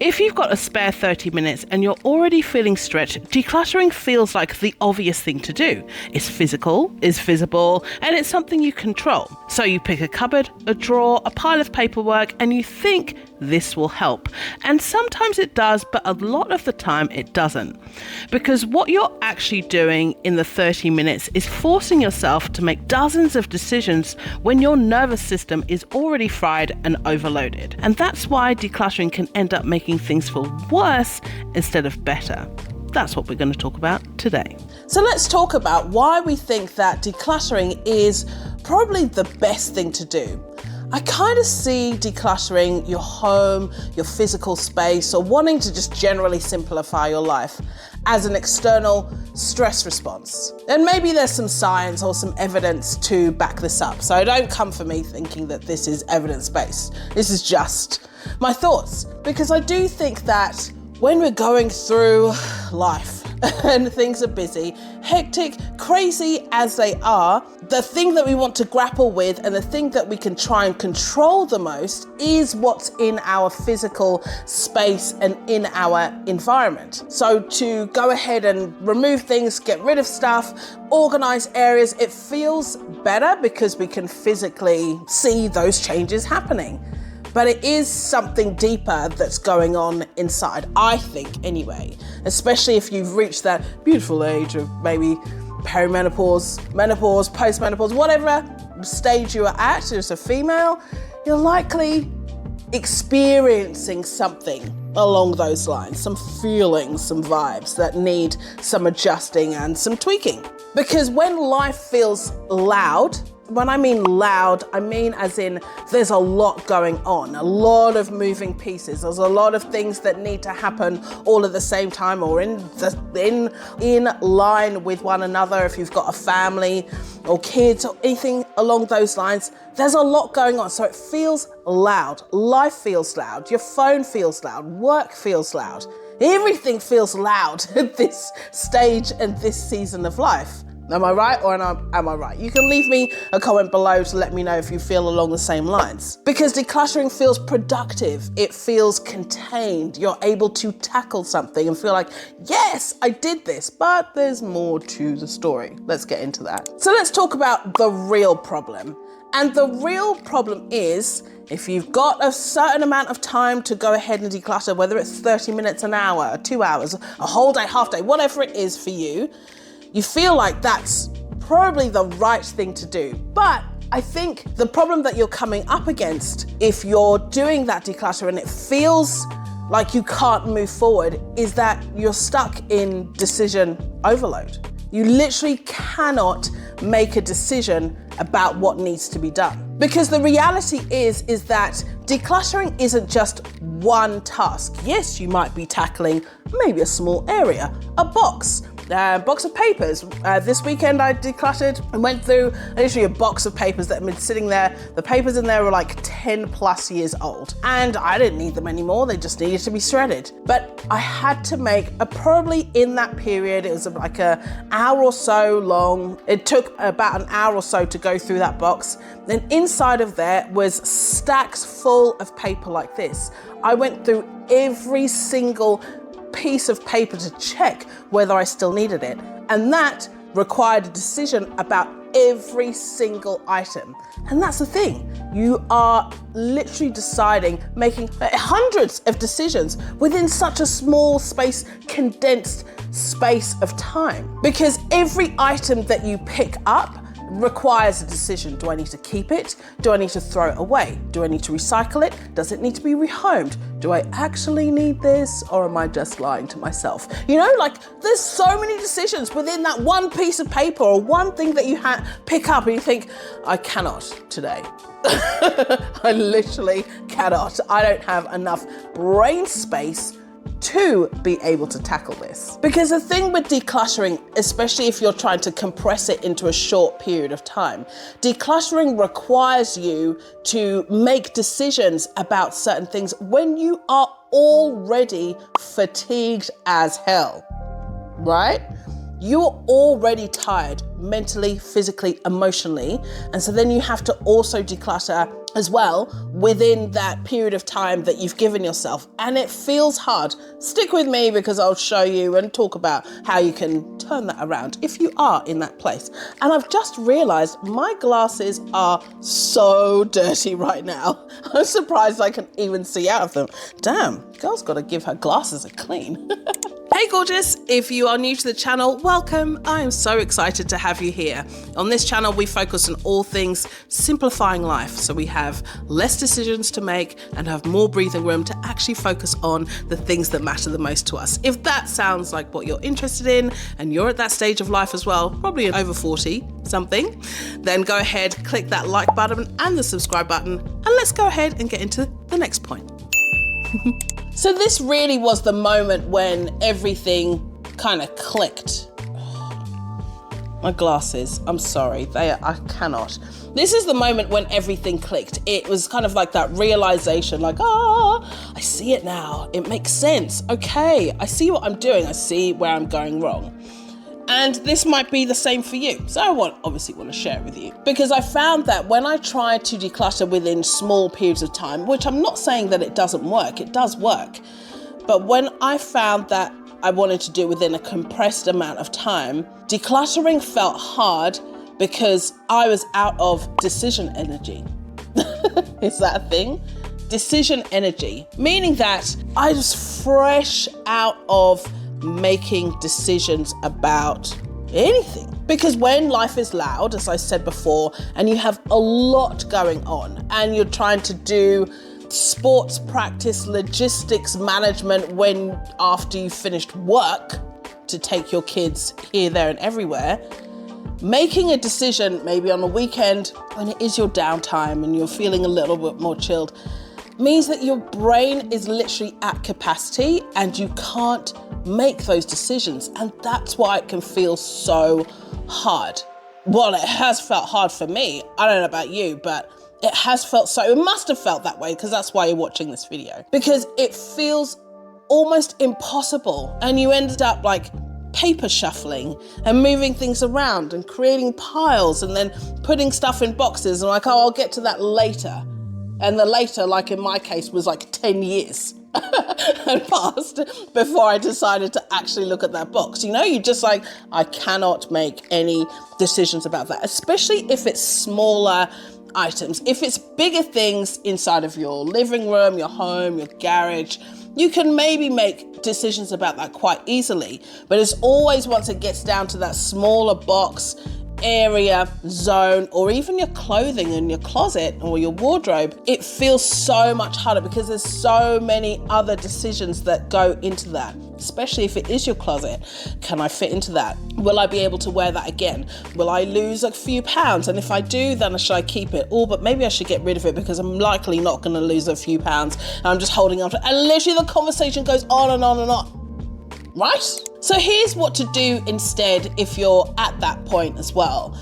If you've got a spare 30 minutes and you're already feeling stretched, decluttering feels like the obvious thing to do. It's physical, it's visible, and it's something you control. So you pick a cupboard, a drawer, a pile of paperwork, and you think this will help. And sometimes it does, but a lot of the time it doesn't. Because what you're actually doing in the 30 minutes is forcing yourself to make dozens of decisions when your nervous system is already fried and overloaded. And that's why decluttering can end up making things feel worse instead of better. That's what we're going to talk about today. So let's talk about why we think that decluttering is probably the best thing to do. I kind of see decluttering your home, your physical space, or wanting to just generally simplify your life as an external stress response. And maybe there's some science or some evidence to back this up. So don't come for me thinking that this is evidence-based. This is just my thoughts. Because I do think that when we're going through life and things are busy, hectic, crazy as they are, the thing that we want to grapple with and the thing that we can try and control the most is what's in our physical space and in our environment. So to go ahead and remove things, get rid of stuff, organize areas, it feels better because we can physically see those changes happening. But it is something deeper that's going on inside, I think anyway, especially if you've reached that beautiful age of maybe perimenopause, menopause, postmenopause, whatever stage you are at as a female, you're likely experiencing something along those lines, some feelings, some vibes that need some adjusting and some tweaking. Because when life feels loud, when I mean loud, I mean as in there's a lot going on, a lot of moving pieces. There's a lot of things that need to happen all at the same time or in line with one another. If you've got a family or kids or anything along those lines, there's a lot going on. So it feels loud. Life feels loud. Your phone feels loud. Work feels loud. Everything feels loud at this stage and this season of life. Am I right or am I right? You can leave me a comment below to let me know if you feel along the same lines. Because decluttering feels productive. It feels contained. You're able to tackle something and feel like, yes, I did this, but there's more to the story. Let's get into that. So let's talk about the real problem. And the real problem is, if you've got a certain amount of time to go ahead and declutter, whether it's 30 minutes, an hour, 2 hours, a whole day, half day, whatever it is for you, you feel like that's probably the right thing to do. But I think the problem that you're coming up against if you're doing that declutter and it feels like you can't move forward is that you're stuck in decision overload. You literally cannot make a decision about what needs to be done. Because the reality is that decluttering isn't just one task. Yes, you might be tackling maybe a small area, a box of papers. This weekend I decluttered and went through literally a box of papers that had been sitting there. The papers in there were like 10 plus years old and I didn't need them anymore. They just needed to be shredded. But I had to make probably in that period, it was like an hour or so long. It took about an hour or so to go through that box. Then inside of there was stacks full of paper like this. I went through every single piece of paper to check whether I still needed it. And that required a decision about every single item. And that's the thing. You are literally deciding, making hundreds of decisions within such a small space, condensed space of time. Because every item that you pick up requires a decision. Do I need to keep it? Do I need to throw it away? Do I need to recycle it? Does it need to be rehomed? Do I actually need this or am I just lying to myself? You know, like there's so many decisions within that one piece of paper or one thing that you pick up and you think, I cannot today. I literally cannot. I don't have enough brain space to be able to tackle this. Because the thing with decluttering, especially if you're trying to compress it into a short period of time, decluttering requires you to make decisions about certain things when you are already fatigued as hell, right? you're already tired mentally, physically, emotionally. And so then you have to also declutter as well within that period of time that you've given yourself. And it feels hard. Stick with me because I'll show you and talk about how you can turn that around if you are in that place. And I've just realized my glasses are so dirty right now. I'm surprised I can even see out of them. Damn, girl's got to give her glasses a clean. Hey gorgeous, if you are new to the channel, welcome. I am so excited to have you here. On this channel, we focus on all things simplifying life. So we have less decisions to make and have more breathing room to actually focus on the things that matter the most to us. If that sounds like what you're interested in and you're at that stage of life as well, probably over 40 something, then go ahead, click that like button and the subscribe button, and let's go ahead and get into the next point. So this really was the moment when everything kind of clicked. My glasses, I'm sorry, I cannot. This is the moment when everything clicked. It was kind of like that realization, like, I see it now. It makes sense. Okay, I see what I'm doing. I see where I'm going wrong. And this might be the same for you. So I obviously want to share it with you. Because I found that when I try to declutter within small periods of time, which I'm not saying that it doesn't work, it does work. But when I found that I wanted to do it within a compressed amount of time, decluttering felt hard because I was out of decision energy. Is that a thing? Decision energy, meaning that I was fresh out of making decisions about anything. Because when life is loud, as I said before, and you have a lot going on and you're trying to do sports practice, logistics management after you've finished work to take your kids here, there and everywhere, making a decision maybe on a weekend when it is your downtime and you're feeling a little bit more chilled means that your brain is literally at capacity and you can't make those decisions. And that's why it can feel so hard. Well, it has felt hard for me. I don't know about you, but it has felt so, it must have felt that way because that's why you're watching this video. Because it feels almost impossible and you ended up like paper shuffling and moving things around and creating piles and then putting stuff in boxes and like, I'll get to that later. And the later, like in my case, was like 10 years had passed before I decided to actually look at that box. You know, you just like, I cannot make any decisions about that, especially if it's smaller items. If it's bigger things inside of your living room, your home, your garage, you can maybe make decisions about that quite easily. But it's always once it gets down to that smaller box, area, zone, or even your clothing in your closet or your wardrobe, it feels so much harder because there's so many other decisions that go into that, especially if it is your closet. Can I fit into that? Will I be able to wear that again? Will I lose a few pounds? And if I do, then should I keep it? Or, but maybe I should get rid of it because I'm likely not going to lose a few pounds. And I'm just holding on to it. And literally the conversation goes on and on and on. Right? So here's what to do instead if you're at that point as well.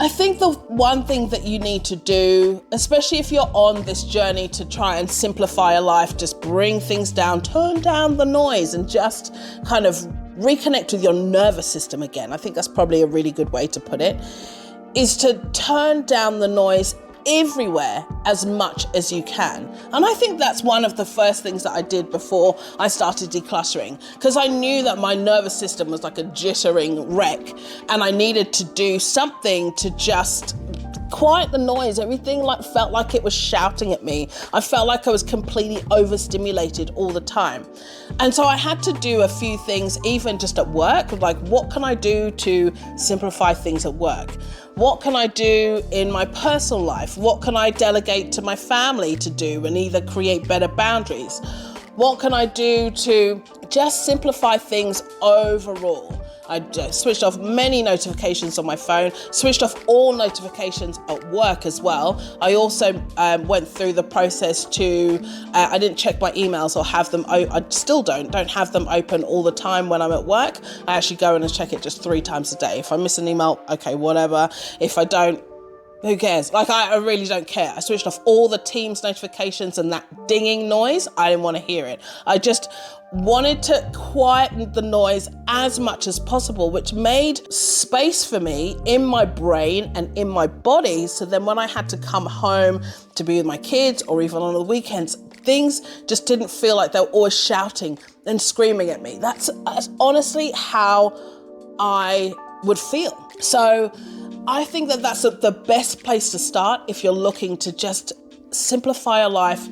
I think the one thing that you need to do, especially if you're on this journey to try and simplify your life, just bring things down, turn down the noise and just kind of reconnect with your nervous system again. I think that's probably a really good way to put it, is to turn down the noise everywhere as much as you can. And I think that's one of the first things that I did before I started decluttering, because I knew that my nervous system was like a jittering wreck and I needed to do something to just quiet the noise. Everything felt like it was shouting at me. I felt like I was completely overstimulated all the time. And so I had to do a few things, even just at work, like what can I do to simplify things at work? What can I do in my personal life? What can I delegate to my family to do and either create better boundaries? What can I do to just simplify things overall? I switched off many notifications on my phone, switched off all notifications at work as well. I also went through the process to, I didn't check my emails or have them, I still don't have them open all the time when I'm at work. I actually go in and check it just 3 times a day. If I miss an email, okay, whatever. If I don't, Who cares? Like, I really don't care. I switched off all the Teams notifications and that dinging noise. I didn't want to hear it. I just wanted to quieten the noise as much as possible, which made space for me in my brain and in my body. So then when I had to come home to be with my kids, or even on the weekends, things just didn't feel like they were always shouting and screaming at me. That's honestly how I would feel. So I think that that's the best place to start if you're looking to just simplify your life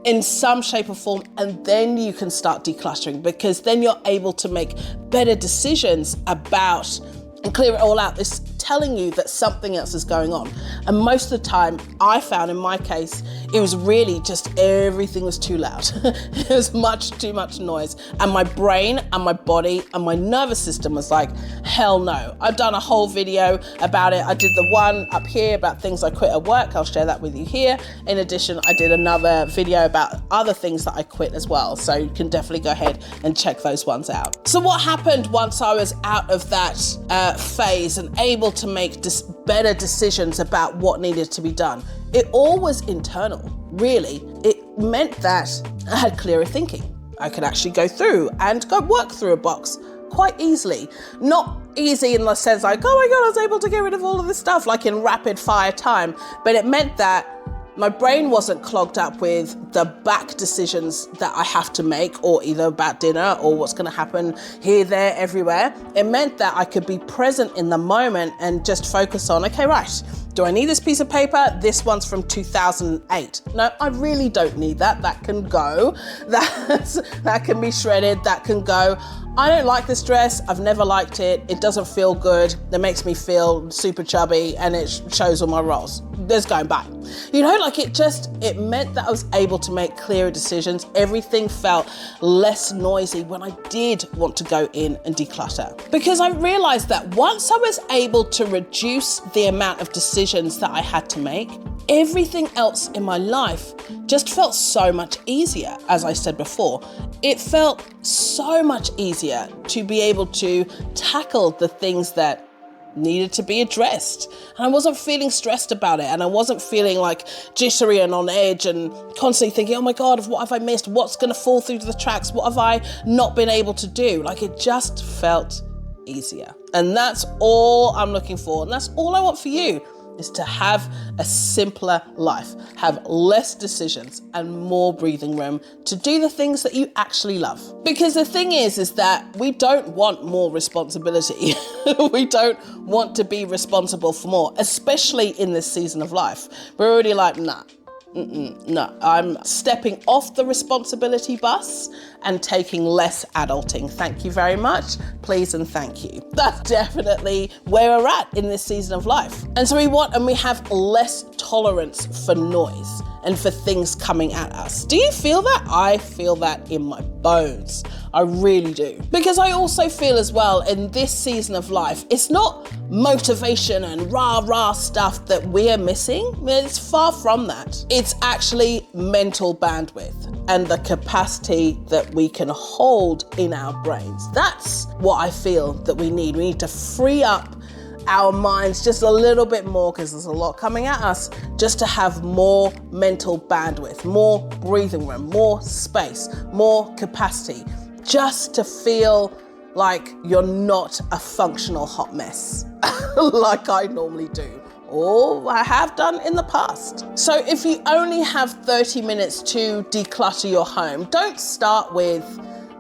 in some shape or form, and then you can start decluttering, because then you're able to make better decisions about and clear it all out. It's telling you that something else is going on. And most of the time, I found in my case, it was really just everything was too loud. It was much too much noise. And my brain and my body and my nervous system was like, hell no. I've done a whole video about it. I did the one up here about things I quit at work. I'll share that with you here. In addition, I did another video about other things that I quit as well. So you can definitely go ahead and check those ones out. So what happened once I was out of that phase and able to make better decisions about what needed to be done? It all was internal, really. It meant that I had clearer thinking. I could actually go through and go work through a box quite easily. Not easy in the sense like, oh my God, I was able to get rid of all of this stuff like in rapid fire time, but it meant that my brain wasn't clogged up with the back decisions that I have to make, or either about dinner or what's going to happen here, there, everywhere. It meant that I could be present in the moment and just focus on, okay, right, do I need this piece of paper? This one's from 2008. No, I really don't need that. That can go. That can be shredded. That can go. I don't like this dress. I've never liked it. It doesn't feel good. It makes me feel super chubby and it shows all my rolls. There's going back. You know, like it meant that I was able to make clearer decisions. Everything felt less noisy when I did want to go in and declutter. Because I realized that once I was able to reduce the amount of decisions that I had to make, everything else in my life just felt so much easier. As I said before, it felt so much easier to be able to tackle the things that needed to be addressed. And I wasn't feeling stressed about it. And I wasn't feeling like jittery and on edge and constantly thinking, oh my God, what have I missed? What's going to fall through the cracks? What have I not been able to do? Like, it just felt easier. And that's all I'm looking for. And that's all I want for you, is to have a simpler life, have less decisions and more breathing room to do the things that you actually love. Because the thing is that we don't want more responsibility. We don't want to be responsible for more, especially in this season of life. We're already like, nah. No, I'm stepping off the responsibility bus and taking less adulting. Thank you very much. Please and thank you. That's definitely where we're at in this season of life. And so we have less tolerance for noise and for things coming at us. Do you feel that? I feel that in my bones. I really do. Because I also feel as well in this season of life, it's not motivation and rah-rah stuff that we're missing. It's far from that. It's actually mental bandwidth and the capacity that we can hold in our brains. That's what I feel that we need. We need to free up our minds just a little bit more, because there's a lot coming at us, just to have more mental bandwidth, more breathing room, more space, more capacity, just to feel like you're not a functional hot mess like I normally do, or I have done in the past. So if you only have 30 minutes to declutter your home, don't start with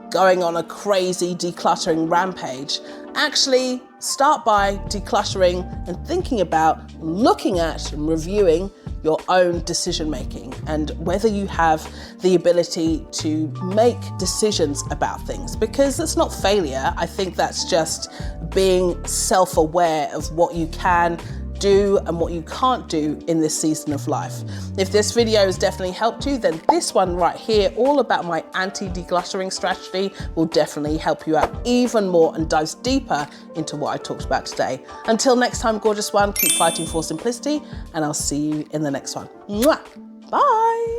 going on a crazy decluttering rampage. Actually, start by decluttering and thinking about looking at and reviewing your own decision making and whether you have the ability to make decisions about things, because it's not failure. I think that's just being self-aware of what you can do and what you can't do in this season of life. If this video has definitely helped you, then this one right here, all about my anti-decluttering strategy, will definitely help you out even more and dives deeper into what I talked about today. Until next time, gorgeous one, keep fighting for simplicity, and I'll see you in the next one. Mwah! Bye.